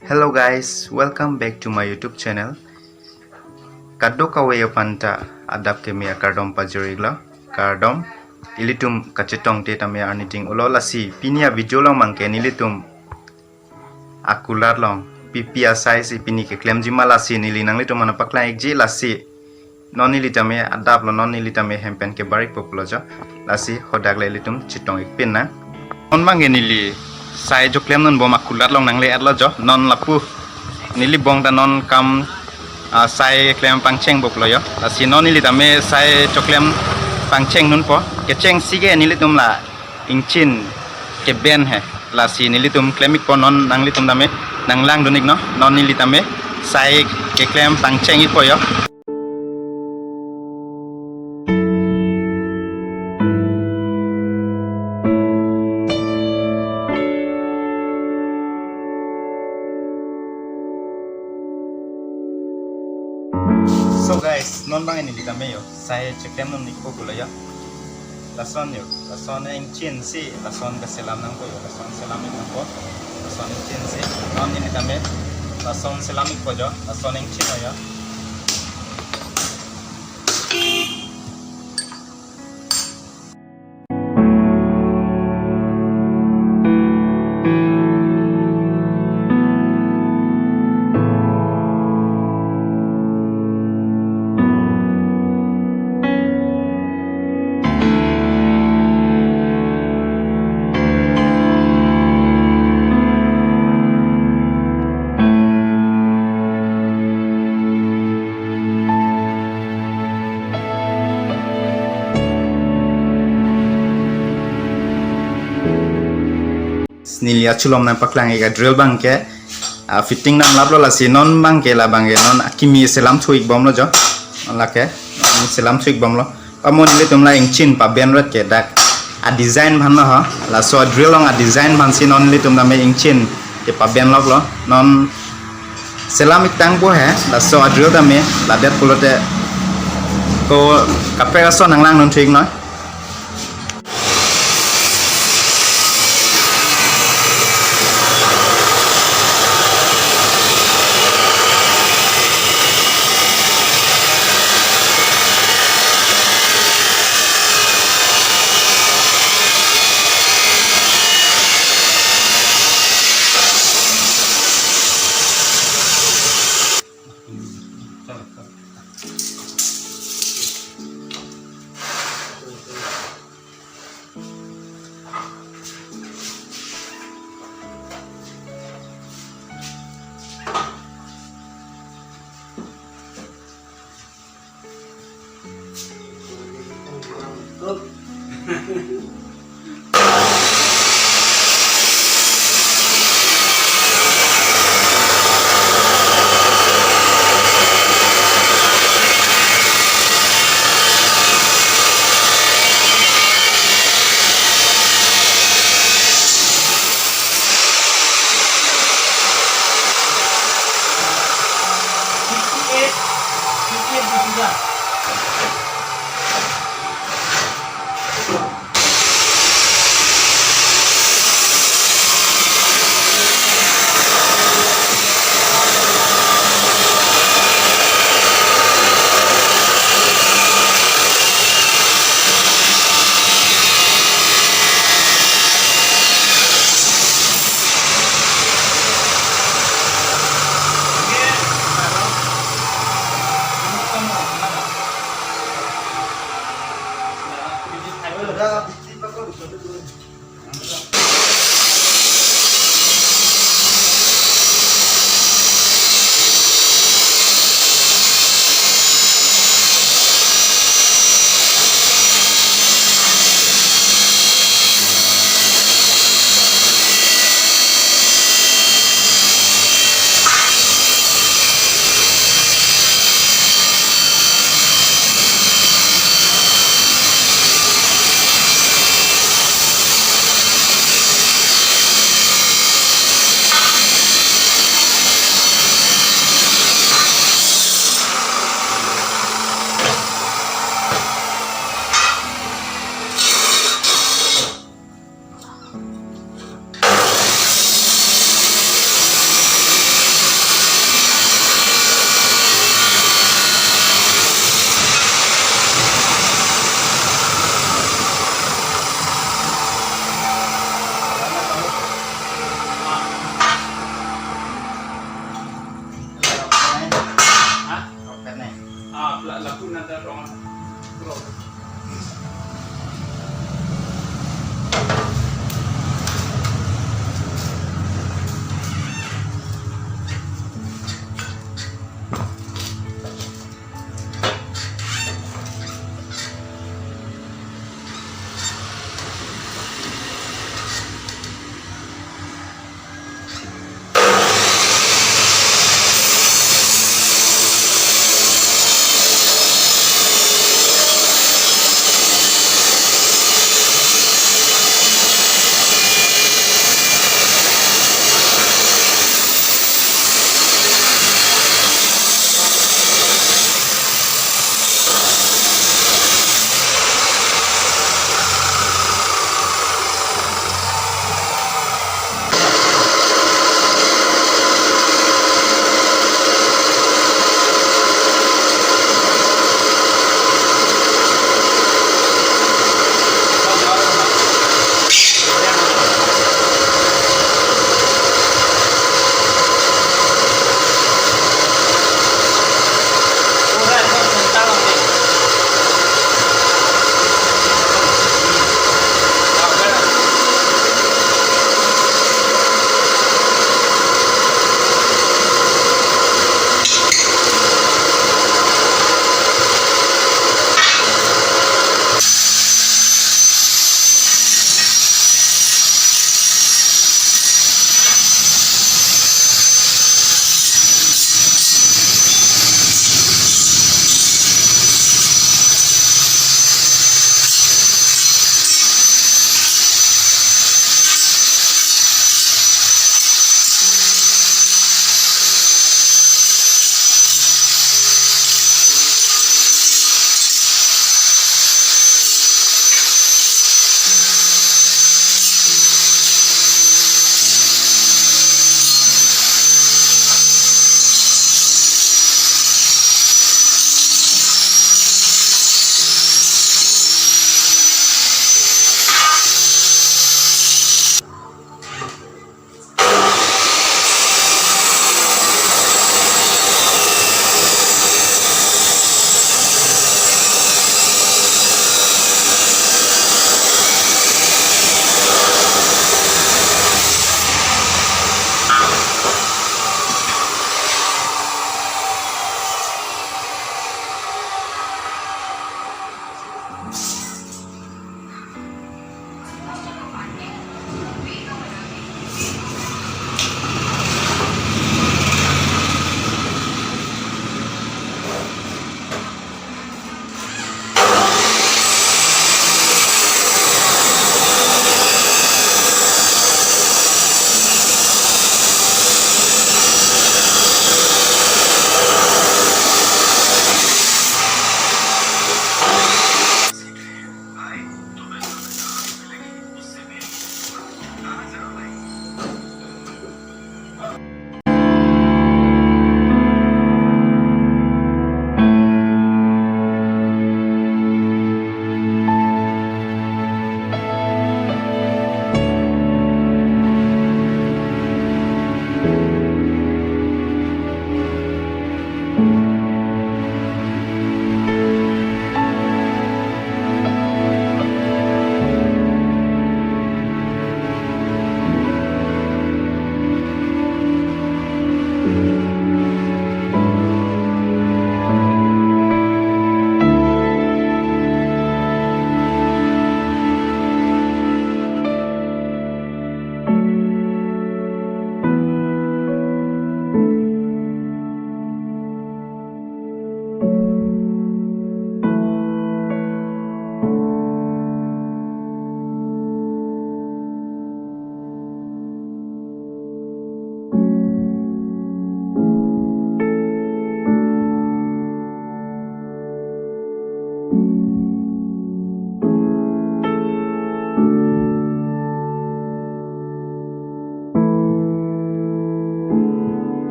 Hello guys, welcome back to my YouTube channel. Kaddo kawe panta adap ke mia kardom pajurigla kardom ilitum kacetong te tamia aniting ulola si pinia video long mangke nilitum akular long pipia size pini ke klem jima lasi nili nang litum mana pakla ekji lasi non nilitame adap lo non nilitame hempen ke barik populoja lasi hodak le litum chitong ek pin na on mangi nili sai jo klem non bom akular long nang le adlo jo non lapu nili bong ta non kam sai klem pangcheng boklo yo lasi non nili tame sai choklem pangcheng nun po ke cheng sige nili tum la ingchin ke ben he lasi nili tum klemik po non nang li tum tame nang lang dunik no non nili tame sai ke klem pangcheng ipo yo. So guys, non bang ini kita mayo. Saya cekem non niko gula ya. Lason yo, lason yang chin si, lason keselam nang ko yo, lason selamik nang ko, lason yang chin si. Non ini kami, lason selamik ko jo, lason yang chin ya. Nilia chulom na paklang ega drill bangke fitting nam lablo lasi non bangke la bangke non akimi selam thuik bomlo jo lake selam thuik bomlo pamon ile tumla ingchin pa benrat ke dak a design bhanna ha la so drill long a design bhansi non ile tumla me ingchin ke pa ben lok lo non selam itang bo he la so drill da me la det pulote ko kapera so nanglang non thuik no.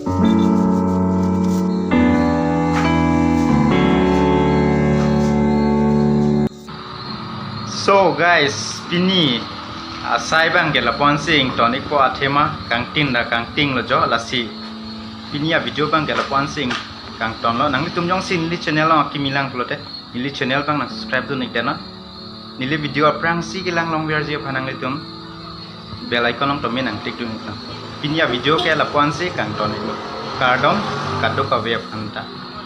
So guys, pini asai bang ke lapon sing tonik po athema kang ting lo jo lasi pini a video bang ke lapon sing kang ton lo nang tum jong sin li channel lo kimilang klote ili channel bang nang subscribe tu nik dena nili video aprang si kilang long biar je phanang litum bell icon long tomi nang tik tu nik pini a video ke lapon si kang tonik lo kardom kaddo ka ve phanta